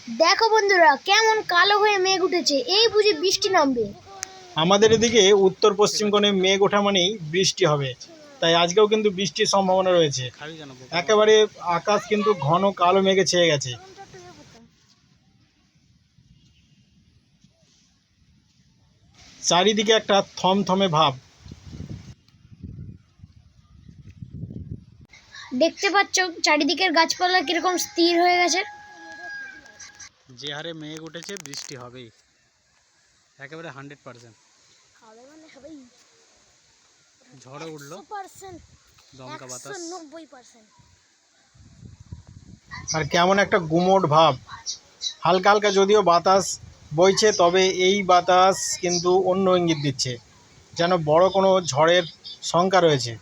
দেখো বন্ধুরা কেমন কালো হয়ে মেঘ উঠেছে, এই বুঝি বৃষ্টি নামবে। আমাদের এদিকে উত্তর পশ্চিম কোণে মেঘ ওঠা মানেই বৃষ্টি হবে, তাই আজকেও কিন্তু বৃষ্টির সম্ভাবনা রয়েছে। একেবারে আকাশ কিন্তু ঘন কালো মেঘে ছেয়ে গেছে। চারিদিকে একটা থমথমে ভাব। দেখতে পাচ্ছ চারিদিকের গাছপালা কিরকম স্থির হয়ে গেছে। যে হারে মেঘ উঠেছে বৃষ্টি হবেই, একেবারে 100%। ঝড়ে উঠলো, দমকা বাতাস, 90%। আর কেমন একটা গুমোট ভাব। হালকা হালকা যদিও বাতাস বইছে, তবে এই বাতাস কিন্তু অন্য ইঙ্গিত দিচ্ছে, যেন বড় কোনো ঝড়ের শঙ্কা রয়েছে।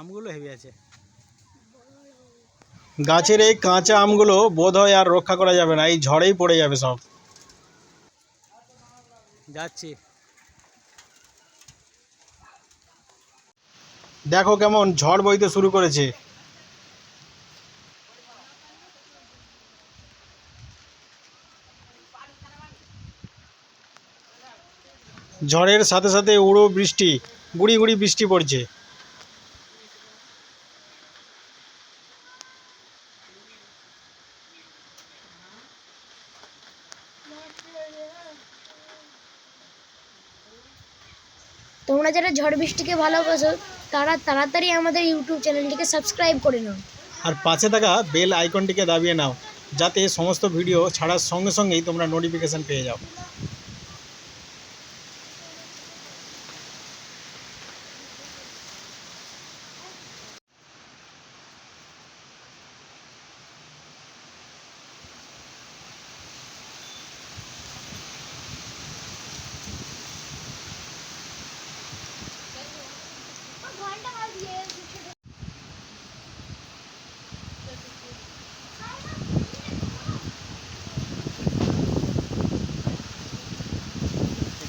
আমগুলো হেভি আছে। গাছের এই কাঁচা আমগুলো বোধহয় আর রক্ষা করা যাবে না, এই ঝড়েই পড়ে যাবে সব। যাচ্ছি, দেখো কেমন ঝড় বইতে শুরু করেছে। ঝড়ের সাথে সাথে উড়ো বৃষ্টি, গুড়ি গুড়ি বৃষ্টি পড়ছে। তোমরা যারা ঝড় বৃষ্টিকে ভালোবাসো তারা তাড়াতাড়ি আমাদের ইউটিউব চ্যানেলটিকে সাবস্ক্রাইব করে নাও, আর পাশে থাকা বেল আইকনটিকে দাবিয়ে নাও, যাতে সমস্ত ভিডিও ছাড়ার সঙ্গে সঙ্গেই তোমরা নোটিফিকেশান পেয়ে যাও।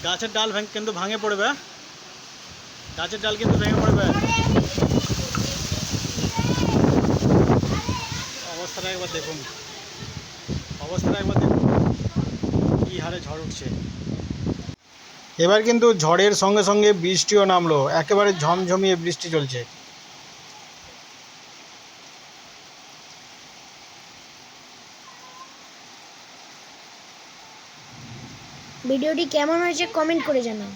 গাছের ডাল কিন্তু ভাঙে পড়বে, গাছের ডাল কিন্তু ভেঙে পড়বে। অবস্থাটা একবার দেখুন, কি হারে ঝড় উঠছে। এবার কিন্তু ঝড়ের সঙ্গে সঙ্গে বৃষ্টিও নামলো, একেবারে ঝমঝমিয়ে বৃষ্টি চলছে। ভিডিওটি কেমন হয়েছে কমেন্ট করে জানাও।